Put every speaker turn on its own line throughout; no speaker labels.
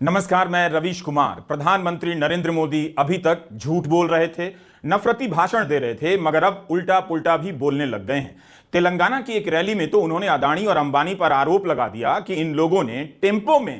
नमस्कार, मैं रवीश कुमार। प्रधानमंत्री नरेंद्र मोदी अभी तक झूठ बोल रहे थे, नफरती भाषण दे रहे थे, मगर अब उल्टा पुल्टा भी बोलने लग गए हैं। तेलंगाना की एक रैली में तो उन्होंने अदानी और अंबानी पर आरोप लगा दिया कि इन लोगों ने टेम्पो में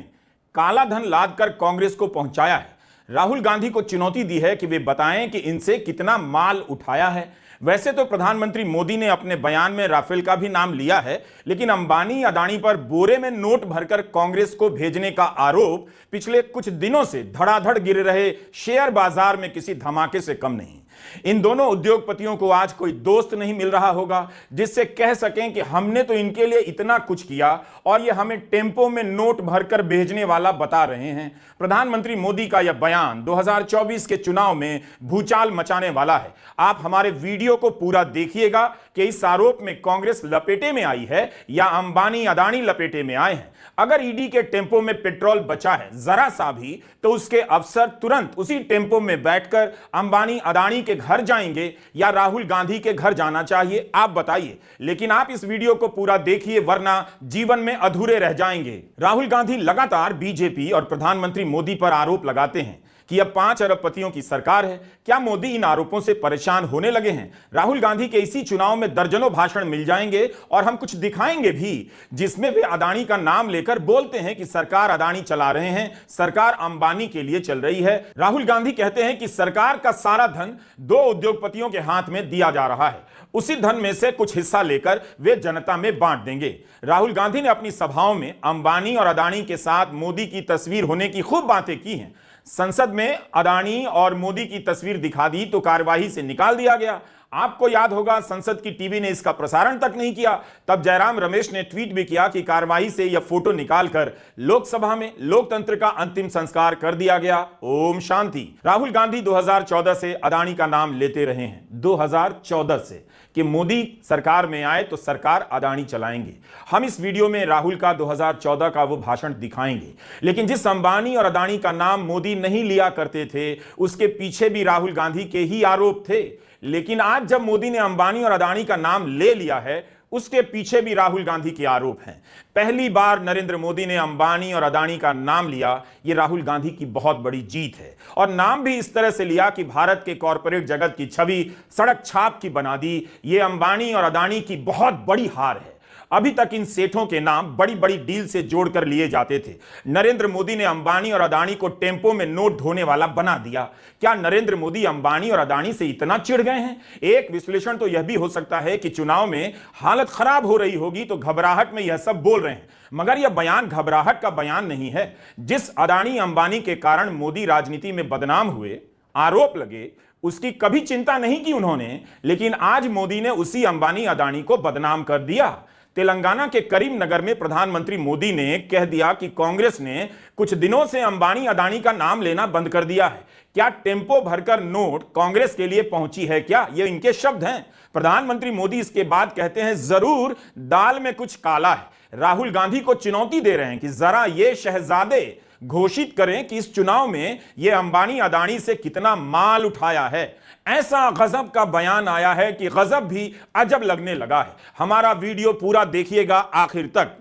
काला धन लादकर कांग्रेस को पहुंचाया है। राहुल गांधी को चुनौती दी है कि वे बताएं कि इनसे कितना माल उठाया है। वैसे तो प्रधानमंत्री मोदी ने अपने बयान में राफेल का भी नाम लिया है, लेकिन अंबानी अदानी पर बोरे में नोट भरकर कांग्रेस को भेजने का आरोप पिछले कुछ दिनों से धड़ाधड़ गिर रहे शेयर बाजार में किसी धमाके से कम नहीं। इन दोनों उद्योगपतियों को आज कोई दोस्त नहीं मिल रहा होगा जिससे कह सकें कि हमने तो इनके लिए इतना कुछ किया और ये हमें टेम्पो में नोट भरकर भेजने वाला बता रहे हैं। प्रधानमंत्री मोदी का यह बयान 2024 के चुनाव में भूचाल मचाने वाला है। आप हमारे वीडियो को पूरा देखिएगा कि इस आरोप में कांग्रेस लपेटे में आई है या अंबानी अदानी लपेटे में आए हैं। अगर ईडी के टेम्पो में पेट्रोल बचा है जरा सा भी, तो उसके अफसर तुरंत उसी टेम्पो में बैठकर अंबानी अदानी के घर जाएंगे या राहुल गांधी के घर जाना चाहिए? आप बताइए। लेकिन आप इस वीडियो को पूरा देखिए, वरना जीवन में अधूरे रह जाएंगे। राहुल गांधी लगातार बीजेपी और प्रधानमंत्री मोदी पर आरोप लगाते हैं कि अब 5 अरबपतियों की सरकार है। क्या मोदी इन आरोपों से परेशान होने लगे हैं? राहुल गांधी के इसी चुनाव में दर्जनों भाषण मिल जाएंगे और हम कुछ दिखाएंगे भी जिसमें वे अदानी का नाम लेकर बोलते हैं कि सरकार अदानी चला रहे हैं, सरकार अंबानी के लिए चल रही है। राहुल गांधी कहते हैं कि सरकार का सारा धन 2 उद्योगपतियों के हाथ में दिया जा रहा है, उसी धन में से कुछ हिस्सा लेकर वे जनता में बांट देंगे। राहुल गांधी ने अपनी सभाओं में अंबानी और अदानी के साथ मोदी की तस्वीर होने की खूब बातें की हैं। संसद में अदानी और मोदी की तस्वीर दिखा दी तो कार्यवाही से निकाल दिया गया। आपको याद होगा, संसद की टीवी ने इसका प्रसारण तक नहीं किया। तब जयराम रमेश ने ट्वीट भी किया कि कार्यवाही से यह फोटो निकालकर लोकसभा में लोकतंत्र का अंतिम संस्कार कर दिया गया। ओम शांति। राहुल गांधी 2014 से अदानी का नाम लेते रहे हैं, 2014 से, कि मोदी सरकार में आए तो सरकार अदानी चलाएंगे। हम इस वीडियो में राहुल का 2014 का वो भाषण दिखाएंगे। लेकिन जिस अंबानी और अदानी का नाम मोदी नहीं लिया करते थे, उसके पीछे भी राहुल गांधी के ही आरोप थे। लेकिन आज जब मोदी ने अंबानी और अदानी का नाम ले लिया है, उसके पीछे भी राहुल गांधी के आरोप हैं। पहली बार नरेंद्र मोदी ने अंबानी और अदानी का नाम लिया, यह राहुल गांधी की बहुत बड़ी जीत है। और नाम भी इस तरह से लिया कि भारत के कॉरपोरेट जगत की छवि सड़क छाप की बना दी। यह अंबानी और अदानी की बहुत बड़ी हार है। अभी तक इन सेठों के नाम बड़ी बड़ी डील से जोड़कर लिए जाते थे। नरेंद्र मोदी ने अंबानी और अदानी को टेम्पो में नोट ढोने वाला बना दिया। क्या नरेंद्र मोदी अंबानी और अदानी से इतना चिढ़ गए हैं? एक विश्लेषण तो यह भी हो सकता है कि चुनाव में हालत खराब हो रही होगी तो घबराहट में यह सब बोल रहे हैं। मगर यह बयान घबराहट का बयान नहीं है। जिस अदानी अंबानी के कारण मोदी राजनीति में बदनाम हुए, आरोप लगे, उसकी कभी चिंता नहीं की उन्होंने। लेकिन आज मोदी ने उसी अंबानी अदानी को बदनाम कर दिया। तेलंगाना के करीमनगर में प्रधानमंत्री मोदी ने कह दिया कि कांग्रेस ने कुछ दिनों से अंबानी अदानी का नाम लेना बंद कर दिया है। क्या टेम्पो भरकर नोट कांग्रेस के लिए पहुंची है क्या? ये इनके शब्द हैं। प्रधानमंत्री मोदी इसके बाद कहते हैं, जरूर दाल में कुछ काला है। राहुल गांधी को चुनौती दे रहे हैं कि जरा ये शहजादे घोषित करें कि इस चुनाव में ये अंबानी अदानी से कितना माल उठाया है। ऐसा गजब का बयान आया है कि गजब भी अजब लगने लगा है। हमारा वीडियो पूरा देखिएगा आखिर तक।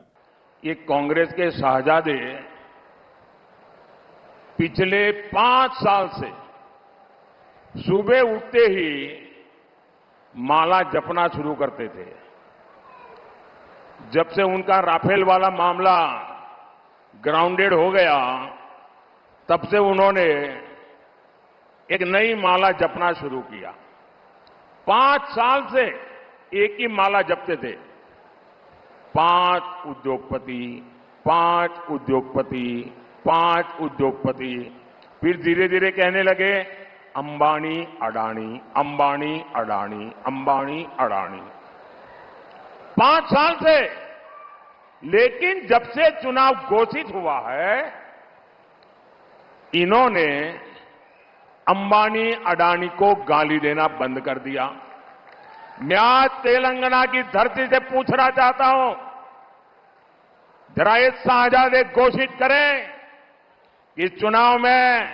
ये कांग्रेस के शहजादे पिछले 5 साल से सुबह उठते ही माला जपना शुरू करते थे। जब से उनका राफेल वाला मामला ग्राउंडेड हो गया, तब से उन्होंने एक नई माला जपना शुरू किया। 5 साल से एक ही माला जपते थे, 5 उद्योगपति, 5 उद्योगपति, 5 उद्योगपति। फिर धीरे धीरे कहने लगे अंबानी अडानी, अंबानी अडानी, अंबानी अडानी। 5 साल से। लेकिन जब से चुनाव घोषित हुआ है, इन्होंने अंबानी अडानी को गाली देना बंद कर दिया। मैं आज तेलंगाना की धरती से पूछना चाहता हूं, जरा ये शहजादे घोषित करें कि इस चुनाव में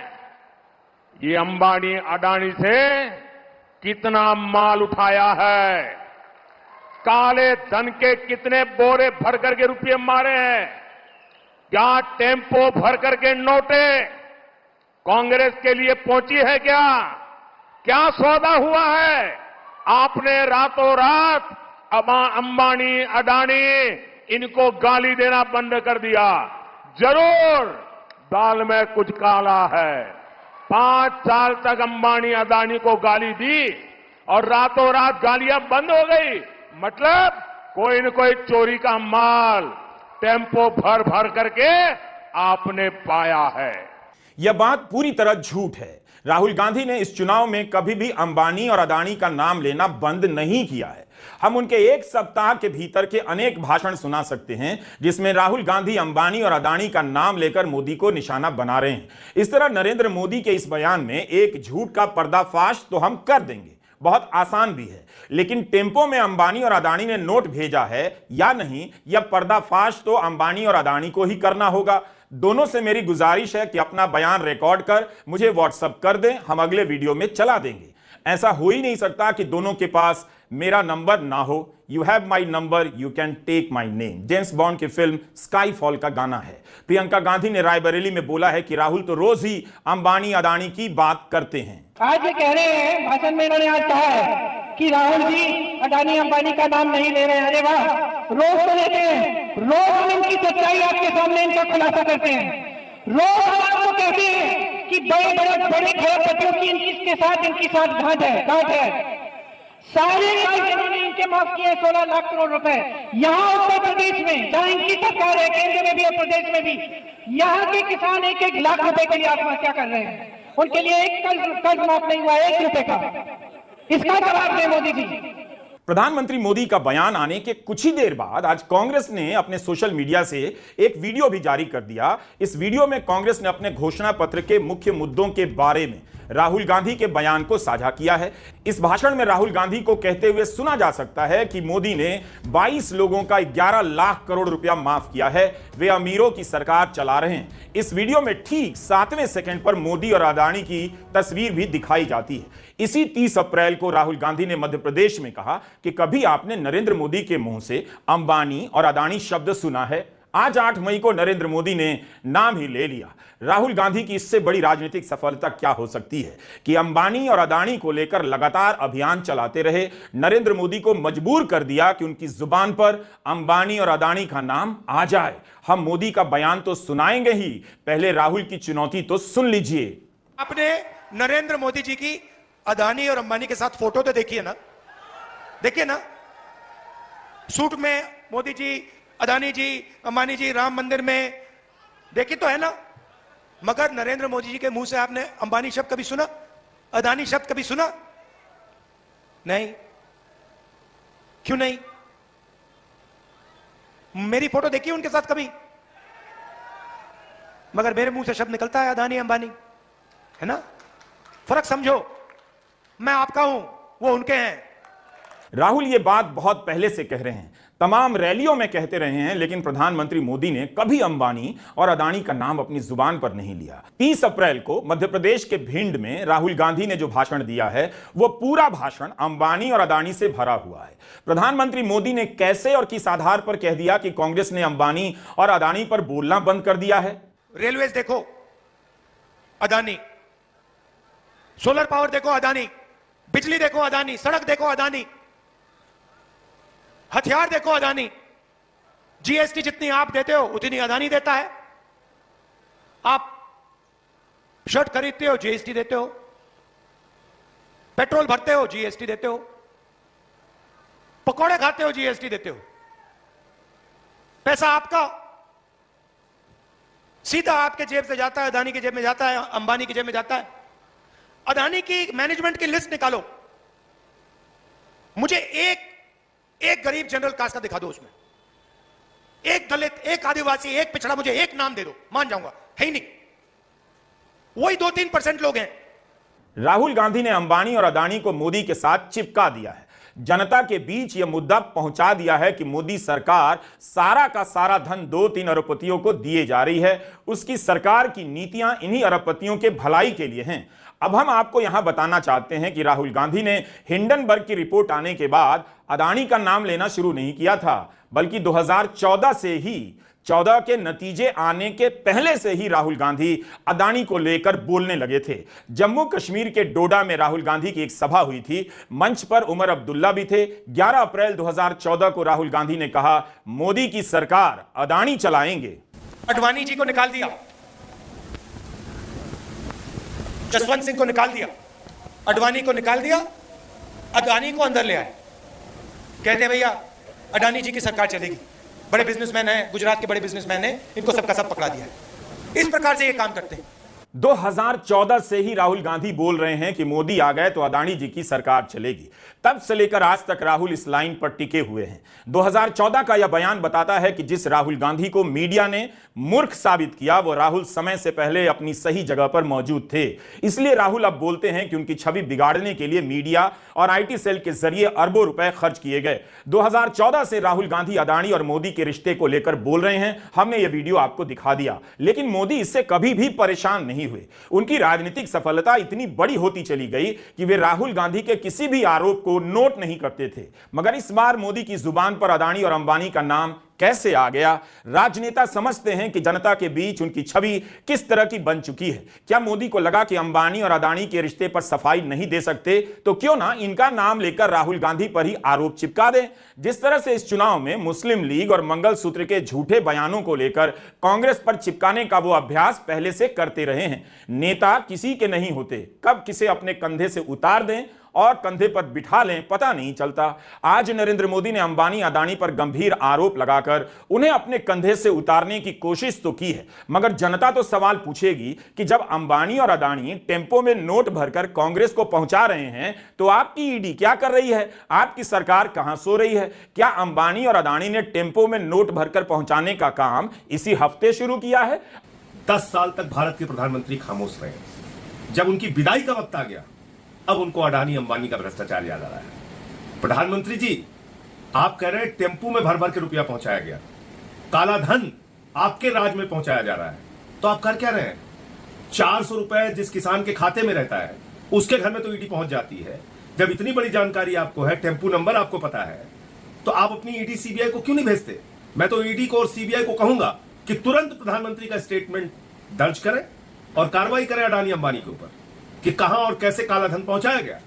ये अंबानी अडानी से कितना माल उठाया है, काले धन के कितने बोरे भर करके रुपये मारे हैं। क्या टेम्पो भर करके नोटें कांग्रेस के लिए पहुंची है क्या? क्या सौदा हुआ है? आपने रातों रात अंबानी, अडानी इनको गाली देना बंद कर दिया। जरूर दाल में कुछ काला है। 5 साल तक अंबानी, अडानी को गाली दी और रातों रात गालियां बंद हो गई। मतलब कोई न कोई चोरी का माल टेम्पो भर भर करके आपने पाया है।
यह बात पूरी तरह झूठ है। राहुल गांधी ने इस चुनाव में कभी भी अंबानी और अडानी का नाम लेना बंद नहीं किया है। हम उनके एक सप्ताह के भीतर के अनेक भाषण सुना सकते हैं जिसमें राहुल गांधी अंबानी और अडानी का नाम लेकर मोदी को निशाना बना रहे हैं। इस तरह नरेंद्र मोदी के इस बयान में एक झूठ का पर्दाफाश तो हम कर देंगे, बहुत आसान भी है, लेकिन टेम्पो में अंबानी और अडानी ने नोट भेजा है या नहीं, यह पर्दाफाश तो अंबानी और अडानी को ही करना होगा। दोनों से मेरी गुजारिश है कि अपना बयान रिकॉर्ड कर मुझे व्हाट्सएप कर दें, हम अगले वीडियो में चला देंगे। ऐसा हो ही नहीं सकता कि दोनों के पास मेरा नंबर ना हो। You have my number, you can take my name, James Bond की फिल्म स्काई फॉल का गाना है। प्रियंका गांधी ने रायबरेली में बोला है कि राहुल तो रोज ही अंबानी अडानी की बात करते हैं।
आज ये कह रहे हैं, भाषण में इन्होंने आज कहा है कि राहुल जी अडानी अंबानी का नाम नहीं ले रहे हैं। अरे वाह, रोज तो लेते हैं, रोज हम इनकी सच्चाई आपके सामने इनका खुलासा करते हैं। रोज हम आपको कहते हैं कि बड़े खरबपतियों की इनके साथ गांठ है। सारे कर्ज इन्होंने इनके माफ किए 16 लाख करोड़ रुपए। यहाँ उत्तर प्रदेश में जहाँ इनकी सरकार है, केंद्र में भी और प्रदेश में भी, यहाँ के किसान 1-1 लाख रुपए के लिए आत्महत्या कर रहे हैं। उनके लिए एक कर्ज माफ नहीं हुआ 1 रुपए का। इसका जवाब दें मोदी जी।
प्रधानमंत्री मोदी का बयान आने के कुछ ही देर बाद आज कांग्रेस ने अपने सोशल मीडिया से एक वीडियो भी जारी कर दिया। इस वीडियो में कांग्रेस ने अपने घोषणा पत्र के मुख्य मुद्दों के बारे में राहुल गांधी के बयान को साझा किया है। इस भाषण में राहुल गांधी को कहते हुए सुना जा सकता है कि मोदी ने 22 लोगों का 11 लाख करोड़ रुपया माफ किया है, वे अमीरों की सरकार चला रहे हैं। इस वीडियो में ठीक 7वें सेकंड पर मोदी और अडानी की तस्वीर भी दिखाई जाती है। इसी 30 अप्रैल को राहुल गांधी ने मध्य प्रदेश में कहा कि कभी आपने नरेंद्र मोदी के मुंह से अंबानी और अडानी शब्द सुना है? आज 8 मई को नरेंद्र मोदी ने नाम ही ले लिया। राहुल गांधी की इससे बड़ी राजनीतिक सफलता क्या हो सकती है कि अंबानी और अडानी को लेकर लगातार अभियान चलाते रहे, नरेंद्र मोदी को मजबूर कर दिया कि उनकी जुबान पर अंबानी और अडानी का नाम आ जाए। हम मोदी का बयान तो सुनाएंगे ही, पहले राहुल की चुनौती तो सुन लीजिए।
आपने नरेंद्र मोदी जी की अडानी और अंबानी के साथ फोटो तो देखिए ना, सूट में मोदी जी, अडानी जी, अंबानी जी राम मंदिर में देखी तो है ना। मगर नरेंद्र मोदी जी के मुंह से आपने अंबानी शब्द कभी सुना? अडानी शब्द कभी सुना? नहीं। क्यों नहीं? मेरी फोटो देखी उनके साथ कभी? मगर मेरे मुंह से शब्द निकलता है अडानी अंबानी, है ना। फर्क समझो, मैं आपका हूं, वो उनके हैं।
राहुल ये बात बहुत पहले से कह रहे हैं, तमाम रैलियों में कहते रहे हैं, लेकिन प्रधानमंत्री मोदी ने कभी अंबानी और अडानी का नाम अपनी जुबान पर नहीं लिया। 30 अप्रैल को मध्य प्रदेश के भिंड में राहुल गांधी ने जो भाषण दिया है वो पूरा भाषण अंबानी और अडानी से भरा हुआ है। प्रधानमंत्री मोदी ने कैसे और किस आधार पर कह दिया कि कांग्रेस ने अंबानी और अडानी पर बोलना बंद कर दिया है?
रेलवेज देखो अडानी, सोलर पावर देखो अडानी, बिजली देखो अडानी, सड़क देखो अडानी, हथियार देखो अडानी। जीएसटी जितनी आप देते हो उतनी अडानी देता है। आप शर्ट खरीदते हो जीएसटी देते हो, पेट्रोल भरते हो जीएसटी देते हो, पकौड़े खाते हो जीएसटी देते हो। पैसा आपका सीधा आपके जेब से जाता है, अडानी की जेब में जाता है, अंबानी की जेब में जाता है। अडानी की मैनेजमेंट की लिस्ट निकालो, मुझे एक गरीब जनरल कास्ट का दिखा दो, उसमें एक दलित, एक आदिवासी, एक पिछड़ा, मुझे एक नाम दे दो, मान जाऊंगा। है ही नहीं, वही 2-3% लोग हैं।
राहुल गांधी ने अंबानी और अडानी को मोदी के साथ चिपका दिया है, जनता के बीच यह मुद्दा पहुंचा दिया है कि मोदी सरकार सारा का सारा धन 2-3 अरबपतियों को दिए जा रही है। उसकी सरकार की नीतियां इन्हीं अरबपतियों के भलाई के लिए हैं। अब हम आपको यहां बताना चाहते हैं कि राहुल गांधी ने हिंडनबर्ग की रिपोर्ट आने के बाद अडानी का नाम लेना शुरू नहीं किया था, बल्कि 2014 से ही 2014 के नतीजे आने के पहले से ही राहुल गांधी अदानी को लेकर बोलने लगे थे। जम्मू कश्मीर के डोडा में राहुल गांधी की एक सभा हुई थी। मंच पर उमर अब्दुल्ला भी थे। 11 अप्रैल 2014 को राहुल गांधी ने कहा, मोदी की सरकार अदानी चलाएंगे।
अडवाणी जी को निकाल दिया, जसवंत सिंह को निकाल दिया, अडवाणी को निकाल दिया, अदानी को अंदर ले आए। कहते हैं भैया अडानी जी की सरकार चलेगी, बड़े बिजनेसमैन हैं, गुजरात के बड़े बिजनेसमैन हैं, इनको सबका सब पकड़ा दिया है। इस प्रकार से ये काम करते हैं।
2014 से ही राहुल गांधी बोल रहे हैं कि मोदी आ गए तो अदानी जी की सरकार चलेगी। तब से लेकर आज तक राहुल इस लाइन पर टिके हुए हैं। 2014 का यह बयान बताता है कि जिस राहुल गांधी को मीडिया ने मूर्ख साबित किया, वो राहुल समय से पहले अपनी सही जगह पर मौजूद थे। इसलिए राहुल अब बोलते हैं कि उनकी छवि बिगाड़ने के लिए मीडिया और आईटी सेल के जरिए अरबों रुपए खर्च किए गए। 2014 से राहुल गांधी अदानी और मोदी के रिश्ते को लेकर बोल रहे हैं। हमने यह वीडियो आपको दिखा दिया, लेकिन मोदी इससे कभी भी परेशान नहीं हुए। उनकी राजनीतिक सफलता इतनी बड़ी होती चली गई कि वे राहुल गांधी के किसी भी आरोप को नोट नहीं करते थे। मगर इस बार मोदी की जुबान पर अदानी और अंबानी का नाम कैसे आ गया? राजनेता समझते हैं कि जनता के बीच उनकी छवि किस तरह की बन चुकी है। क्या मोदी को लगा कि अंबानी और अदानी के रिश्ते पर सफाई नहीं दे सकते, तो क्यों ना इनका नाम लेकर राहुल गांधी पर ही आरोप चिपका दें? जिस तरह से इस चुनाव में मुस्लिम लीग और मंगलसूत्र के झूठे बयानों को लेकर कांग्रेस पर चिपकाने का वो अभ्यास पहले से करते रहे हैं। नेता किसी के नहीं होते, कब किसे अपने कंधे से उतार दें और कंधे पर बिठा लें पता नहीं चलता। आज नरेंद्र मोदी ने अंबानी अदानी पर गंभीर आरोप लगाकर उन्हें अपने कंधे से उतारने की कोशिश तो की है, मगर जनता तो सवाल पूछेगी कि जब अंबानी और अदानी टेम्पो में नोट भरकर कांग्रेस को पहुंचा रहे हैं तो आपकी ईडी क्या कर रही है? आपकी सरकार कहां सो रही है? क्या अंबानी और अदानी ने टेम्पो में नोट भरकर पहुंचाने का काम इसी हफ्ते शुरू किया है?
10 साल तक भारत के प्रधानमंत्री खामोश रहे। जब उनकी विदाई का वक्त आ गया, अब उनको अडानी अंबानी का भ्रष्टाचार याद आ रहा है। प्रधानमंत्री जी, आप कह रहे हैं टेम्पू में भर भर के रुपया पहुंचाया गया, काला धन आपके राज में पहुंचाया जा रहा है, तो आप कर क्या रहे हैं? 400 रुपए जिस किसान के खाते में रहता है उसके घर में तो ईडी पहुंच जाती है। जब इतनी बड़ी जानकारी आपको है, टेम्पू नंबर आपको पता है, तो आप अपनी ईडी सीबीआई को क्यों नहीं भेजते? मैं तो ईडी को और सीबीआई को कहूंगा कि तुरंत प्रधानमंत्री का स्टेटमेंट दर्ज करें और कार्रवाई करें अडानी अंबानी के ऊपर कि कहां और कैसे काला धन पहुंचाया गया।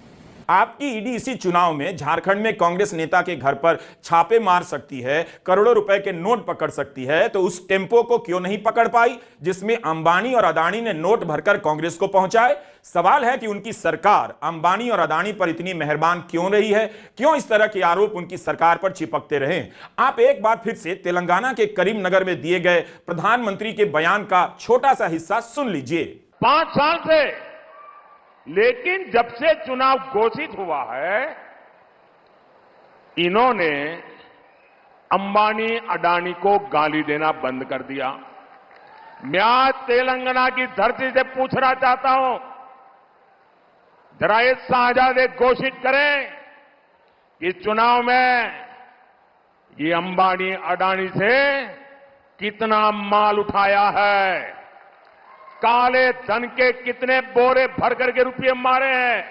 आपकी ईडी इसी चुनाव में झारखंड में कांग्रेस नेता के घर पर छापे मार सकती है, करोड़ों रुपए के नोट पकड़ सकती है, तो उस टेम्पो को क्यों नहीं पकड़ पाई जिसमें अंबानी और अदानी ने नोट भरकर कांग्रेस को पहुंचाए? सवाल है कि उनकी सरकार अंबानी और अदानी पर इतनी मेहरबान क्यों रही है? क्यों इस तरह के आरोप उनकी सरकार पर चिपकते रहे? आप एक बार फिर से तेलंगाना के करीमनगर में दिए गए प्रधानमंत्री के बयान का छोटा सा हिस्सा सुन लीजिए।
5 साल से, लेकिन जब से चुनाव घोषित हुआ है, इन्होंने अंबानी अडानी को गाली देना बंद कर दिया। मैं आज तेलंगाना की धरती से पूछना चाहता हूं, जरा ये शाहजादे घोषित करें कि चुनाव में ये अंबानी अडानी से कितना माल उठाया है, काले धन के कितने बोरे भर करके रुपये मारे हैं।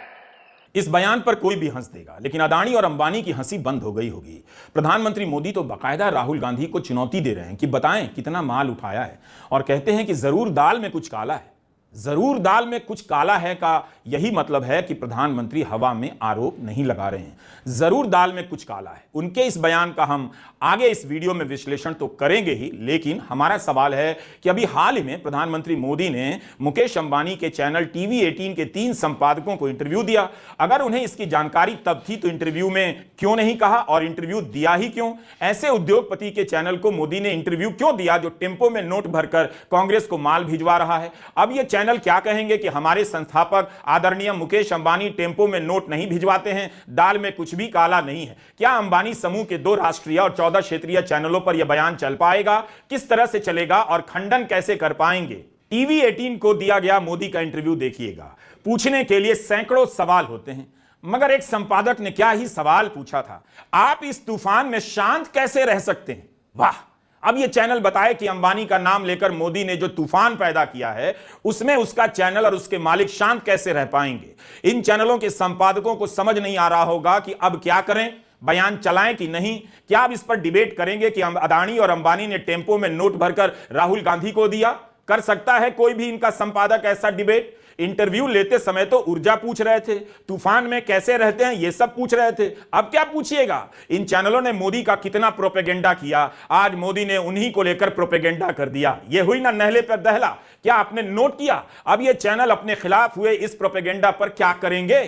इस बयान पर कोई भी हंस देगा, लेकिन अदानी और अंबानी की हंसी बंद हो गई होगी। प्रधानमंत्री मोदी तो बाकायदा राहुल गांधी को चुनौती दे रहे हैं कि बताएं कितना माल उठाया है, और कहते हैं कि जरूर दाल में कुछ काला है। जरूर दाल में कुछ काला है का यही मतलब है कि प्रधानमंत्री हवा में आरोप नहीं लगा रहे हैं। जरूर दाल में कुछ काला है। उनके इस बयान का हम आगे इस वीडियो में विश्लेषण तो करेंगे ही, लेकिन हमारा सवाल है कि अभी हाल ही में प्रधानमंत्री मोदी ने मुकेश अंबानी के चैनल टीवी 18 के 3 संपादकों को इंटरव्यू दिया। अगर उन्हें इसकी जानकारी तब थी तो इंटरव्यू में क्यों नहीं कहा, और इंटरव्यू दिया ही क्यों? ऐसे उद्योगपति के चैनल को मोदी ने इंटरव्यू क्यों दिया जो टेम्पो में नोट भरकर कांग्रेस को माल भिजवा रहा है? अब यह चैनल क्या कहेंगे कि हमारे संस्थापक आदरणीय मुकेश अंबानी टेम्पो में नोट नहीं भिजवाते हैं, दाल में कुछ भी काला नहीं है? क्या अंबानी समूह के 2 राष्ट्रीय और 14 क्षेत्रीय चैनलों पर यह बयान चल पाएगा? किस तरह से चलेगा और खंडन कैसे कर पाएंगे? टीवी 18 को दिया गया मोदी का इंटरव्यू देखिएगा। पूछने के लिए सैकड़ों सवाल होते हैं, मगर एक संपादक ने क्या ही सवाल पूछा था, आप इस तूफान में शांत कैसे रह सकते हैं? वाह! अब यह चैनल बताए कि अंबानी का नाम लेकर मोदी ने जो तूफान पैदा किया है, उसमें उसका चैनल और उसके मालिक शांत कैसे रह पाएंगे? इन चैनलों के संपादकों को समझ नहीं आ रहा होगा कि अब क्या करें। बयान चलाएं कि नहीं? क्या आप इस पर डिबेट करेंगे कि अदानी और अंबानी ने टेम्पो में नोट भरकर राहुल गांधी को दिया? कर सकता है कोई भी इनका संपादक ऐसा डिबेट? इंटरव्यू लेते समय तो ऊर्जा पूछ रहे थे, तूफान में कैसे रहते हैं ये सब पूछ रहे थे, अब क्या पूछिएगा? इन चैनलों ने मोदी का कितना प्रोपेगेंडा किया, आज मोदी ने उन्हीं को लेकर प्रोपेगेंडा कर दिया। ये हुई ना नहले पर दहला। क्या आपने नोट किया अब ये चैनल अपने खिलाफ हुए इस प्रोपेगेंडा पर क्या करेंगे?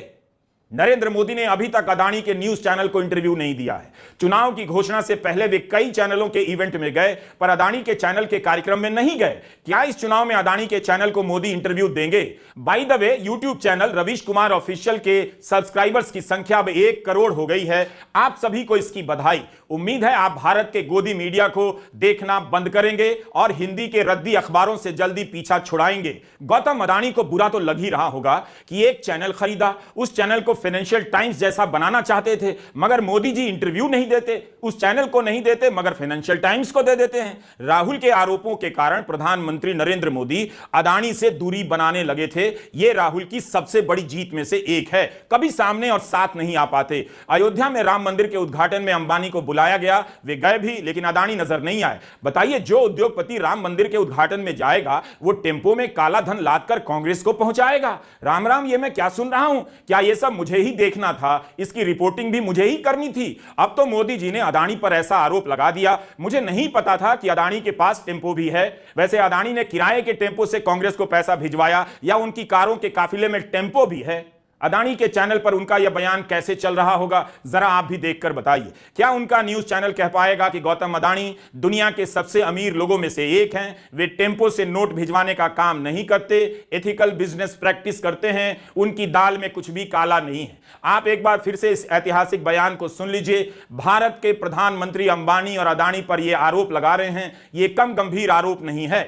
नरेंद्र मोदी ने अभी तक अदानी के न्यूज चैनल को इंटरव्यू नहीं दिया है। चुनाव की घोषणा से पहले वे कई चैनलों के इवेंट में गए, पर अदानी के चैनल के कार्यक्रम में नहीं गए। क्या इस चुनाव में अदानी के चैनल को मोदी इंटरव्यू देंगे? By the way, YouTube channel Ravish Kumar official के सब्सक्राइबर्स की संख्या अब 1 करोड़ हो गई है। आप सभी को इसकी बधाई। उम्मीद है आप भारत के गोदी मीडिया को देखना बंद करेंगे और हिंदी के रद्दी अखबारों से जल्दी पीछा छुड़ाएंगे। गौतम अदानी को बुरा तो लग ही रहा होगा कि एक चैनल खरीदा, उस चैनल को फाइनेंशियल टाइम्स जैसा बनाना चाहते थे, मगर मोदी जी इंटरव्यू नहीं देते, उस चैनल को नहीं देते मगर फाइनेंशियल टाइम्स को दे देते हैं। राहुल के आरोपों के कारण प्रधानमंत्री नरेंद्र मोदी अदानी से दूरी बनाने लगे थे। यह राहुल की सबसे बड़ी जीत में से एक है। कभी सामने और साथ नहीं आ पाते। अयोध्या में राम मंदिर के उद्घाटन में अंबानी को बुलाया गया, वे गए भी, लेकिन अदानी नजर नहीं आए। बताइए, जो उद्योगपति राम मंदिर के उद्घाटन में जाएगा वो टेम्पो में काला धन लादकर कांग्रेस को पहुंचाएगा? राम राम, ये मैं क्या सुन रहा हूं? क्या यह सब मुझे ही देखना था? इसकी रिपोर्टिंग भी मुझे ही करनी थी? अब तो मोदी जी ने अदानी पर ऐसा आरोप लगा दिया, मुझे नहीं पता था कि अदानी के पास टेम्पो भी है। वैसे अदानी ने किराए के टेम्पो से कांग्रेस को पैसा भिजवाया या उनकी कारों के काफिले में टेम्पो भी है? अदानी के चैनल पर उनका यह बयान कैसे चल रहा होगा, जरा आप भी देखकर बताइए। क्या उनका न्यूज चैनल कह पाएगा कि गौतम अदानी दुनिया के सबसे अमीर लोगों में से एक हैं, वे टेम्पो से नोट भिजवाने का काम नहीं करते, एथिकल बिजनेस प्रैक्टिस करते हैं, उनकी दाल में कुछ भी काला नहीं है? आप एक बार फिर से इस ऐतिहासिक बयान को सुन लीजिए। भारत के प्रधानमंत्री अंबानी और अदानी पर यह आरोप लगा रहे हैं, यह कम गंभीर आरोप नहीं है।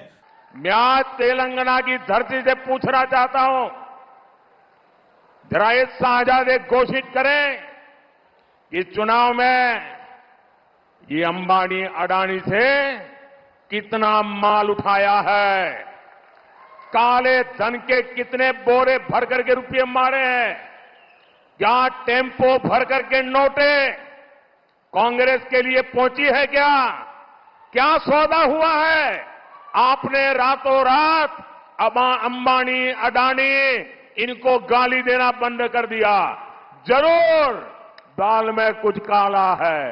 मैं आज तेलंगाना की धरती से पूछना चाहता हूं, जरा ये साझा घोषित करें कि चुनाव में ये अंबानी अडानी से कितना माल उठाया है, काले धन के कितने बोरे भर करके रुपये मारे हैं, क्या टेम्पो भर करके नोटे कांग्रेस के लिए पहुंची है? क्या सौदा हुआ है? आपने रातों रात अंबानी अडानी इनको गाली देना बंद कर दिया। जरूर दाल में कुछ काला है।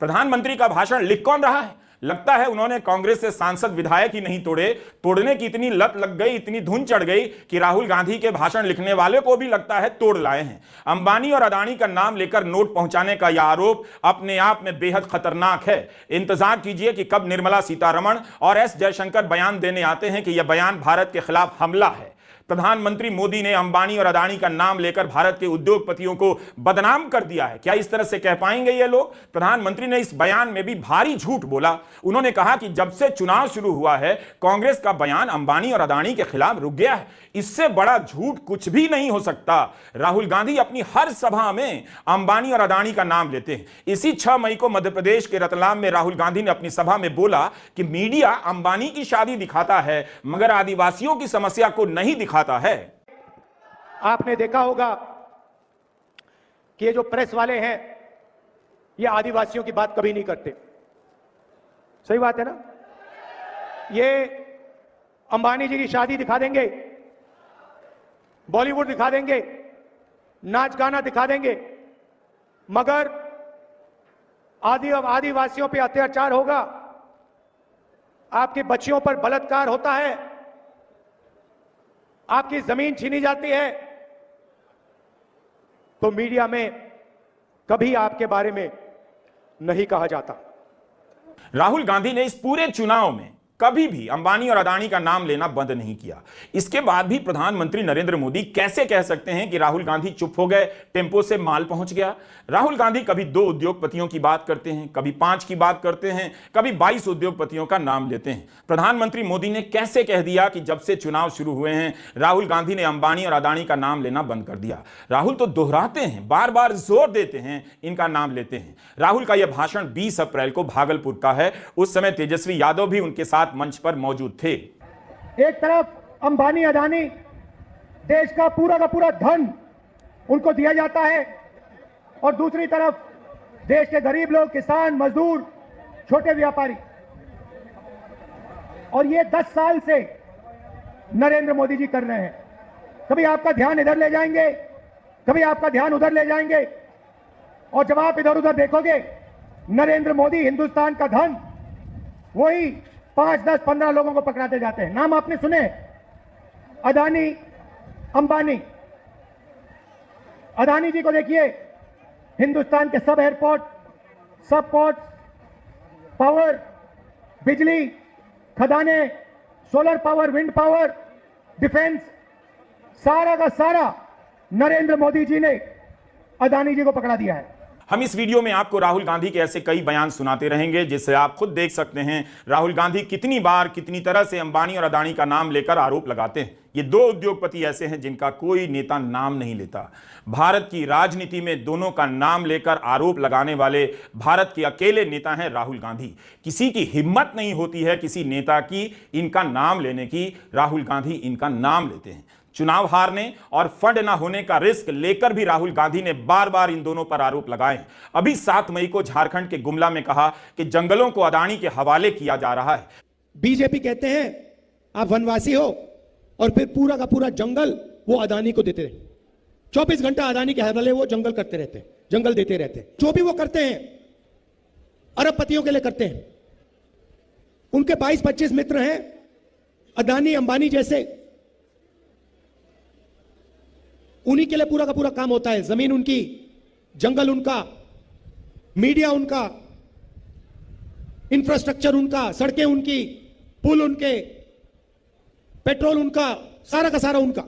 प्रधानमंत्री का भाषण लिख कौन रहा है? लगता है उन्होंने कांग्रेस से सांसद विधायक ही नहीं तोड़े, तोड़ने की इतनी लत लग गई, इतनी धुन चढ़ गई कि राहुल गांधी के भाषण लिखने वाले को भी लगता है तोड़ लाए हैं। अंबानी और अदानी का नाम लेकर नोट पहुंचाने का यह आरोप अपने आप में बेहद खतरनाक है। इंतजार कीजिए कि कब निर्मला सीतारमण और एस जयशंकर बयान देने आते हैं कि यह बयान भारत के खिलाफ हमला है। प्रधानमंत्री मोदी ने अंबानी और अदानी का नाम लेकर भारत के उद्योगपतियों को बदनाम कर दिया है। क्या इस तरह से कह पाएंगे ये लोग? प्रधानमंत्री ने इस बयान में भी भारी झूठ बोला। उन्होंने कहा कि जब से चुनाव शुरू हुआ है कांग्रेस का बयान अंबानी और अदानी के खिलाफ रुक गया है। इससे बड़ा झूठ कुछ भी नहीं हो सकता। राहुल गांधी अपनी हर सभा में अंबानी और अदानी का नाम लेते हैं। इसी 6 मई को मध्य प्रदेश के रतलाम में राहुल गांधी ने अपनी सभा में बोला कि मीडिया अंबानी की शादी दिखाता है मगर आदिवासियों की समस्या को नहीं दिखाता है।
आपने देखा होगा कि ये जो प्रेस वाले हैं ये आदिवासियों की बात कभी नहीं करते। सही बात है ना? ये अंबानी जी की शादी दिखा देंगे, बॉलीवुड दिखा देंगे, नाच गाना दिखा देंगे, मगर आदिवासियों पे अत्याचार होगा, आपकी बच्चियों पर बलात्कार होता है, आपकी जमीन छीनी जाती है, तो मीडिया में कभी आपके बारे में नहीं कहा जाता।
राहुल गांधी ने इस पूरे चुनाव में कभी भी अंबानी और अदानी का नाम लेना बंद नहीं किया। इसके बाद भी प्रधानमंत्री नरेंद्र मोदी कैसे कह सकते हैं कि राहुल गांधी चुप हो गए, टेम्पो से माल पहुंच गया? राहुल गांधी कभी 2 उद्योगपतियों की बात करते हैं, कभी 5 की बात करते हैं, कभी 22 उद्योगपतियों का नाम लेते हैं। प्रधानमंत्री मोदी ने कैसे कह दिया कि जब से चुनाव शुरू हुए हैं राहुल गांधी ने अंबानी और अदानी का नाम लेना बंद कर दिया? राहुल तो दोहराते हैं, बार बार जोर देते हैं, इनका नाम लेते हैं। राहुल का यह भाषण 20 अप्रैल को भागलपुर का है। उस समय तेजस्वी यादव भी उनके साथ मंच पर मौजूद थे।
एक तरफ अंबानी अदानी, देश का पूरा धन उनको दिया जाता है और दूसरी तरफ देश के गरीब लोग, किसान, मजदूर, छोटे व्यापारी। और ये 10 साल से नरेंद्र मोदी जी कर रहे हैं। कभी आपका ध्यान इधर ले जाएंगे, कभी आपका ध्यान उधर ले जाएंगे, और जब आप इधर उधर देखोगे, नरेंद्र मोदी हिंदुस्तान का धन वही 5, 10, 15 लोगों को पकड़ाते जाते हैं। नाम आपने सुने, अदानी, अंबानी। अदानी जी को देखिए, हिंदुस्तान के सब एयरपोर्ट, सब पोर्ट, पावर, बिजली, खदाने, solar power, wind power, defence, सारा का सारा नरेंद्र मोदी जी ने अदानी जी को पकड़ा दिया है।
हम इस वीडियो में आपको राहुल गांधी के ऐसे कई बयान सुनाते रहेंगे जिससे आप खुद देख सकते हैं राहुल गांधी कितनी बार कितनी तरह से अंबानी और अदानी का नाम लेकर आरोप लगाते हैं। ये दो उद्योगपति ऐसे हैं जिनका कोई नेता नाम नहीं लेता। भारत की राजनीति में दोनों का नाम लेकर आरोप लगाने वाले भारत के अकेले नेता हैं राहुल गांधी। किसी की हिम्मत नहीं होती है किसी नेता की इनका नाम लेने की। राहुल गांधी इनका नाम लेते हैं। चुनाव हारने और फंड न होने का रिस्क लेकर भी राहुल गांधी ने बार बार इन दोनों पर आरोप लगाए। अभी 7 मई को झारखंड के गुमला में कहा कि जंगलों को अदानी के हवाले किया जा रहा है।
बीजेपी कहते हैं आप वनवासी हो, और फिर पूरा का पूरा जंगल वो अदानी को देते रहे। 24 घंटा अदानी के हवाले वो जंगल करते रहते हैं, जंगल देते रहते हैं। जो भी वो करते हैं अरबपतियों के लिए करते हैं। उनके 22-25 मित्र हैं अदानी अंबानी जैसे, उन्हीं के लिए पूरा का पूरा काम होता है। जमीन उनकी, जंगल उनका, मीडिया उनका, इंफ्रास्ट्रक्चर उनका, सड़कें उनकी, पुल उनके, पेट्रोल उनका, सारा का सारा उनका।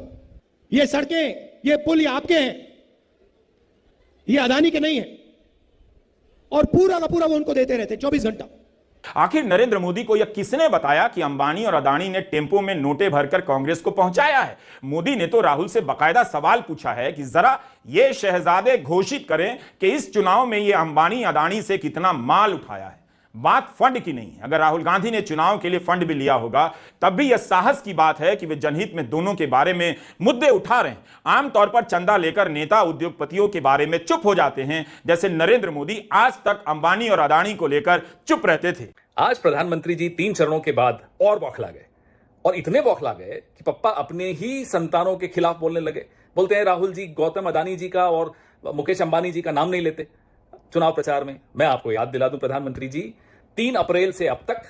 ये सड़कें, ये पुल ये आपके हैं, ये अदानी के नहीं है। और पूरा का पूरा वो उनको देते रहते 24 घंटा।
आखिर नरेंद्र मोदी को यह किसने बताया कि अंबानी और अदानी ने टेम्पो में नोटें भरकर कांग्रेस को पहुंचाया है? मोदी ने तो राहुल से बाकायदा सवाल पूछा है कि जरा ये शहजादे घोषित करें कि इस चुनाव में ये अंबानी अदानी से कितना माल उठाया है। बात फंड की नहीं है। अगर राहुल गांधी ने चुनाव के लिए फंड भी लिया होगा तब भी यह साहस की बात है कि वे जनहित में दोनों के बारे में मुद्दे उठा रहे हैं। आमतौर पर चंदा लेकर नेता उद्योगपतियों के बारे में चुप हो जाते हैं, जैसे नरेंद्र मोदी आज तक अंबानी और अदानी को लेकर चुप रहते थे।
आज प्रधानमंत्री जी 3 चरणों के बाद और बौखला गए, और इतने बौखला गए कि पप्पा अपने ही संतानों के खिलाफ बोलने लगे। बोलते हैं राहुल जी गौतम अदानी जी का और मुकेश अंबानी जी का नाम नहीं लेते चुनाव प्रचार में। मैं आपको याद दिला दूं प्रधानमंत्री जी, 3 अप्रैल से अब तक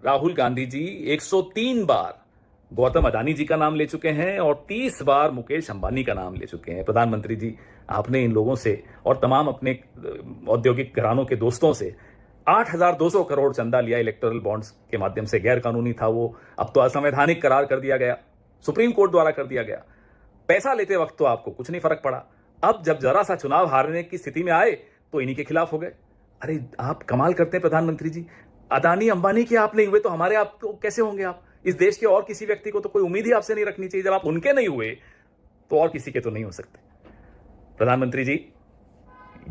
राहुल गांधी जी 103 बार गौतम अदानी जी का नाम ले चुके हैं और 30 बार मुकेश अंबानी का नाम ले चुके हैं। प्रधानमंत्री जी, आपने इन लोगों से और तमाम अपने औद्योगिक घरानों के दोस्तों से 8,200 करोड़ चंदा लिया इलेक्टोरल बॉन्ड्स के माध्यम से। गैर कानूनी था वो, अब तो असंवैधानिक करार कर दिया गया, सुप्रीम कोर्ट द्वारा कर दिया गया। पैसा लेते वक्त तो आपको कुछ नहीं फर्क पड़ा, अब जब जरा सा चुनाव हारने की स्थिति में आए तो इन्हीं के खिलाफ हो गए। अरे आप कमाल करते हैं प्रधानमंत्री जी, अदानी अंबानी के आप नहीं हुए तो हमारे आप तो कैसे होंगे? आप इस देश के और किसी व्यक्ति को तो कोई उम्मीद ही आपसे नहीं रखनी चाहिए। जब आप उनके नहीं हुए तो और किसी के तो नहीं हो सकते। प्रधानमंत्री जी,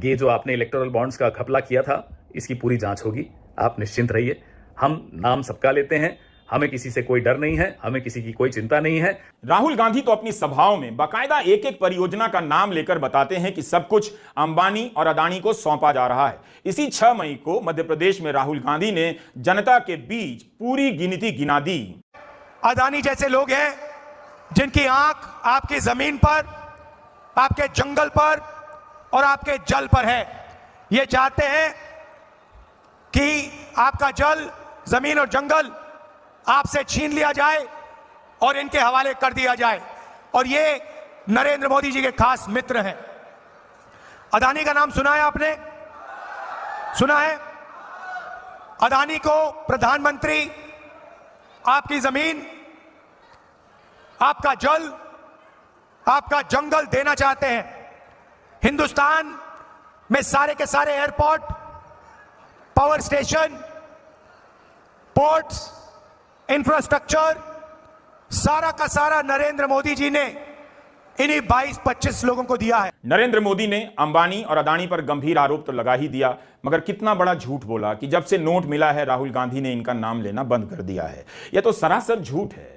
ये जो आपने इलेक्टोरल बॉन्ड्स का घपला किया था इसकी पूरी जांच होगी, आप निश्चिंत रहिए। हम नाम सबका लेते हैं, हमें किसी से कोई डर नहीं है, हमें किसी की कोई चिंता नहीं है।
राहुल गांधी तो अपनी सभाओं में बाकायदा एक एक परियोजना का नाम लेकर बताते हैं कि सब कुछ अंबानी और अदानी को सौंपा जा रहा है। इसी 6 मई को मध्य प्रदेश में राहुल गांधी ने जनता के बीच पूरी गिनती गिना दी।
अदानी जैसे लोग हैं जिनकी आंख आपकी जमीन पर, आपके जंगल पर और आपके जल पर है। ये चाहते हैं कि आपका जल, जमीन और जंगल आपसे छीन लिया जाए और इनके हवाले कर दिया जाए। और ये नरेंद्र मोदी जी के खास मित्र हैं। अदानी का नाम सुना है आपने? सुना है? अदानी को प्रधानमंत्री आपकी जमीन, आपका जल, आपका जंगल देना चाहते हैं। हिंदुस्तान में सारे के सारे airport, power station, ports, infrastructure, सारा का सारा नरेंद्र मोदी जी ने इन्हीं 22-25 लोगों को दिया है।
नरेंद्र मोदी ने अंबानी और अदानी पर गंभीर आरोप तो लगा ही दिया, मगर कितना बड़ा झूठ बोला कि जब से नोट मिला है राहुल गांधी ने इनका नाम लेना बंद कर दिया है। यह तो सरासर झूठ है।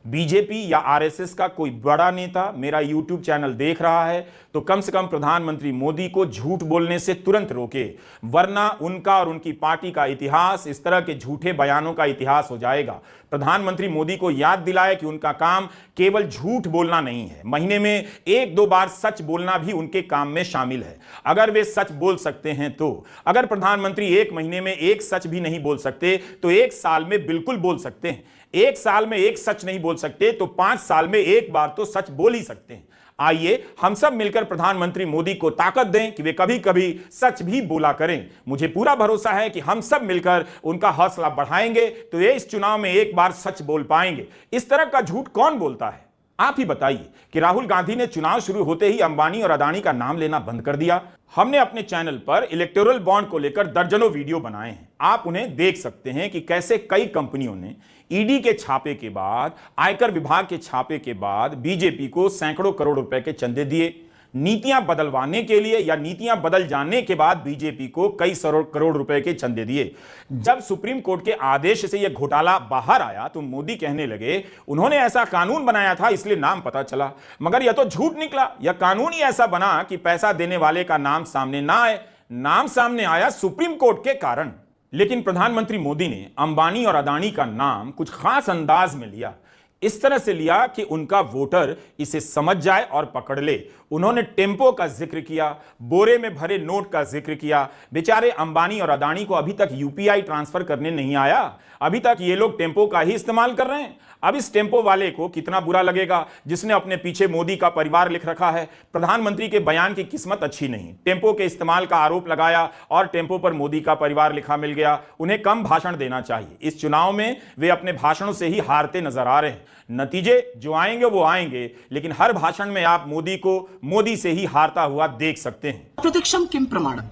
बीजेपी या आरएसएस का कोई बड़ा नेता मेरा यूट्यूब चैनल देख रहा है तो कम से कम प्रधानमंत्री मोदी को झूठ बोलने से तुरंत रोके, वरना उनका और उनकी पार्टी का इतिहास इस तरह के झूठे बयानों का इतिहास हो जाएगा। प्रधानमंत्री मोदी को याद दिलाए कि उनका काम केवल झूठ बोलना नहीं है, महीने में 1-2 बार सच बोलना भी उनके काम में शामिल है। अगर वे सच बोल सकते हैं तो अगर प्रधानमंत्री 1 महीने में एक सच भी नहीं बोल सकते तो 1 साल में बिल्कुल बोल सकते हैं। 1 साल में एक सच नहीं बोल सकते तो 5 साल में एक बार तो सच बोल ही सकते हैं। आइए हम सब मिलकर प्रधानमंत्री मोदी को ताकत दें कि वे कभी कभी सच भी बोला करें। मुझे पूरा भरोसा है कि हम सब मिलकर उनका हौसला बढ़ाएंगे तो ये इस चुनाव में एक बार सच बोल पाएंगे। इस तरह का झूठ कौन बोलता है? आप ही बताइए कि राहुल गांधी ने चुनाव शुरू होते ही अंबानी और अदानी का नाम लेना बंद कर दिया। हमने अपने चैनल पर इलेक्टोरल बॉन्ड को लेकर दर्जनों वीडियो बनाए हैं, आप उन्हें देख सकते हैं कि कैसे कई कंपनियों ने ईडी के छापे के बाद, आयकर विभाग के छापे के बाद बीजेपी को सैकड़ों करोड़ रुपए के चंदे दिए। नीतियां बदलवाने के लिए या नीतियां बदल जाने के बाद बीजेपी को कई करोड़ रुपए के चंदे दिए। जब सुप्रीम कोर्ट के आदेश से यह घोटाला बाहर आया तो मोदी कहने लगे उन्होंने ऐसा कानून बनाया था इसलिए नाम पता चला, मगर यह तो झूठ निकला। यह कानून ही ऐसा बना कि पैसा देने वाले का नाम सामने ना आए। नाम सामने आया सुप्रीम कोर्ट के कारण। लेकिन प्रधानमंत्री मोदी ने अंबानी और अदानी का नाम कुछ खास अंदाज में लिया, इस तरह से लिया कि उनका वोटर इसे समझ जाए और पकड़ ले। उन्होंने टेम्पो का जिक्र किया, बोरे में भरे नोट का जिक्र किया। बेचारे अंबानी और अदानी को अभी तक यूपीआई ट्रांसफर करने नहीं आया, अभी तक ये लोग टेम्पो का ही इस्तेमाल कर रहे हैं। अब इस टेम्पो वाले को कितना बुरा लगेगा जिसने अपने पीछे मोदी का परिवार लिख रखा है। प्रधानमंत्री के बयान की किस्मत अच्छी नहीं, टेम्पो के इस्तेमाल का आरोप लगाया और टेम्पो पर मोदी का परिवार लिखा मिल गया। उन्हें कम भाषण देना चाहिए। इस चुनाव में वे अपने भाषणों से ही हारते नजर आ रहे हैं। नतीजे जो आएंगे वो आएंगे, लेकिन हर भाषण में आप मोदी को मोदी से ही हारता हुआ देख सकते हैं।
प्रत्यक्षम किम प्रमाणम,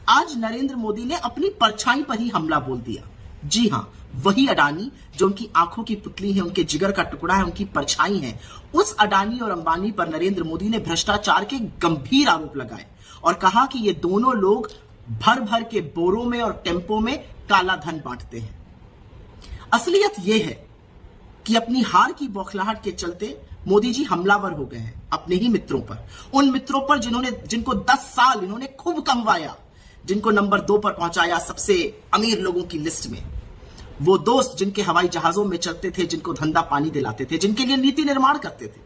आज नरेंद्र मोदी ने अपनी परछाई पर ही हमला बोल दिया। जी हां, वही अडानी जो उनकी आंखों की पुतली है, उनके जिगर का टुकड़ा है, उनकी परछाई है, उस अडानी और अंबानी पर नरेंद्र मोदी ने भ्रष्टाचार के गंभीर आरोप लगाए और कहा कि ये दोनों लोग भर भर के बोरों में और टेम्पो में काला धन बांटते हैं। असलियत यह है कि अपनी हार की बौखलाहट के चलते मोदी जी हमलावर हो गए हैं अपने ही मित्रों पर, उन मित्रों पर जिनको 10 साल इन्होंने खूब कमवाया, जिनको नंबर 2 पर पहुंचाया सबसे अमीर लोगों की लिस्ट में। वो दोस्त जिनके हवाई जहाजों में चलते थे, जिनको धंधा पानी दिलाते थे, जिनके लिए नीति निर्माण करते थे।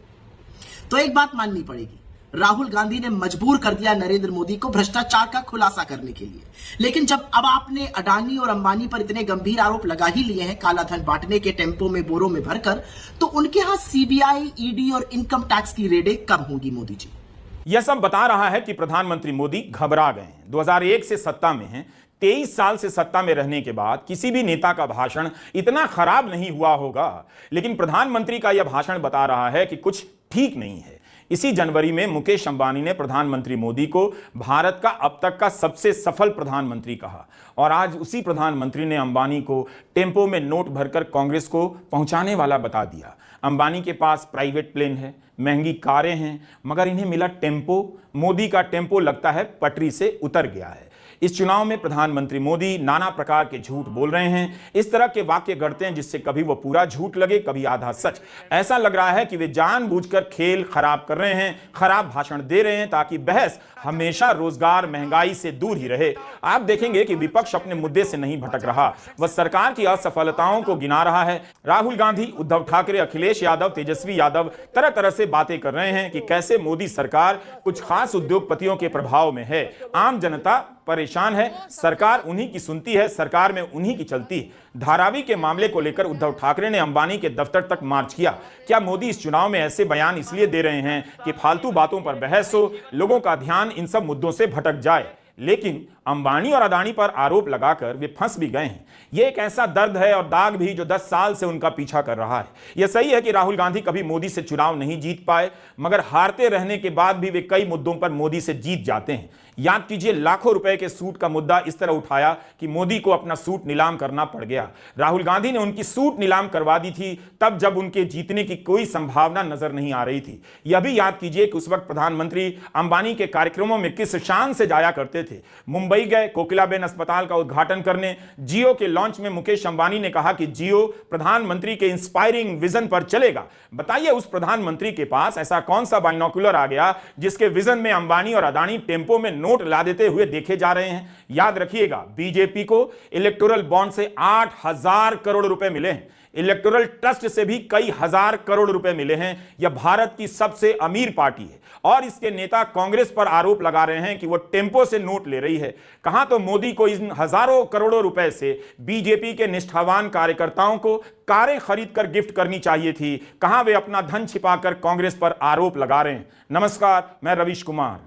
तो एक बात माननी पड़ेगी, राहुल गांधी ने मजबूर कर दिया नरेंद्र मोदी को भ्रष्टाचार का खुलासा करने के लिए। लेकिन जब अब आपने अडानी और अंबानी पर इतने गंभीर आरोप लगा ही लिए हैं काला धन बांटने के, टेम्पो में बोरों में भरकर, तो उनके यहां सीबीआई, ईडी और इनकम टैक्स की रेडें कब होंगी मोदी जी?
यह सब बता रहा है कि प्रधानमंत्री मोदी घबरा गए हैं। 2001 से सत्ता में हैं, 23 साल से सत्ता में रहने के बाद किसी भी नेता का भाषण इतना खराब नहीं हुआ होगा, लेकिन प्रधानमंत्री का यह भाषण बता रहा है कि कुछ ठीक नहीं है। इसी जनवरी में मुकेश अंबानी ने प्रधानमंत्री मोदी को भारत का अब तक का सबसे सफल प्रधानमंत्री कहा और आज उसी प्रधानमंत्री ने अंबानी को टेम्पो में नोट भरकर कांग्रेस को पहुंचाने वाला बता दिया। अंबानी के पास प्राइवेट प्लेन है, महंगी कारें हैं, मगर इन्हें मिला टेम्पो। मोदी का टेम्पो लगता है पटरी से उतर गया है। इस चुनाव में प्रधानमंत्री मोदी नाना प्रकार के झूठ बोल रहे हैं। इस तरह के वाक्य गढ़ते हैं जिससे कभी वो पूरा झूठ लगे, कभी आधा सच। ऐसा लग रहा है कि वे जानबूझकर खेल खराब कर रहे हैं, खराब भाषण दे रहे हैं ताकि बहस हमेशा रोजगार, महंगाई से दूर ही रहे। आप देखेंगे कि विपक्ष अपने मुद्दे से नहीं भटक रहा, वह सरकार की असफलताओं को गिना रहा है। राहुल गांधी, उद्धव ठाकरे, अखिलेश यादव, तेजस्वी यादव तरह तरह से बातें कर रहे हैं कि कैसे मोदी सरकार कुछ खास उद्योगपतियों के प्रभाव में है। आम जनता परेशान है, सरकार उन्हीं की सुनती है, सरकार में उन्हीं की चलती है। धारावी के मामले को लेकर उद्धव ठाकरे ने अंबानी के दफ्तर तक मार्च किया। क्या मोदी इस चुनाव में ऐसे बयान इसलिए दे रहे हैं कि फालतू बातों पर बहस हो, लोगों का ध्यान इन सब मुद्दों से भटक जाए? लेकिन अंबानी और अदानी पर आरोप लगाकर वे फंस भी गए हैं। यह एक ऐसा दर्द है और दाग भी जो 10 साल से उनका पीछा कर रहा है। यह सही है कि राहुल गांधी कभी मोदी से चुनाव नहीं जीत पाए, मगर हारते रहने के बाद भी वे कई मुद्दों पर मोदी से जीत जाते हैं। याद कीजिए, लाखों रुपए के सूट का मुद्दा इस तरह उठाया कि मोदी को अपना सूट नीलाम करना पड़ गया। राहुल गांधी ने उनकी सूट नीलाम करवा दी थी तब जब उनके जीतने की कोई संभावना नजर नहीं आ रही थी। यह भी याद कीजिए कि उस वक्त प्रधानमंत्री अंबानी के कार्यक्रमों में किस शान से जाया करते थे। मुंबई गए कोकिलाबेन अस्पताल का उद्घाटन करने, जियो के लॉन्च में मुकेश अंबानी ने कहा कि जियो प्रधानमंत्री के इंस्पायरिंग विजन पर चलेगा। बताइए, उस प्रधानमंत्री के पास ऐसा कौन सा बाइनोकुलर आ गया जिसके विजन में अंबानी और अदानी टेम्पो में नोट ला देते हुए देखे जा रहे हैं। याद रखिएगा, बीजेपी को इलेक्टोरल बॉन्ड से 8,000 करोड़ रुपए मिले हैं, इलेक्टोरल ट्रस्ट से भी कई हजार करोड़ रुपए मिले हैं। यह भारत की सबसे अमीर पार्टी है और इसके नेता कांग्रेस पर आरोप लगा रहे हैं कि वह टेम्पो से नोट ले रही है। कहां तो मोदी को इन हजारों करोड़ों रुपए से बीजेपी के निष्ठावान कार्यकर्ताओं को कारें खरीदकर गिफ्ट करनी चाहिए थी, कहां वे अपना धन छिपाकर कांग्रेस पर आरोप लगा रहे हैं। नमस्कार, मैं रवीश कुमार।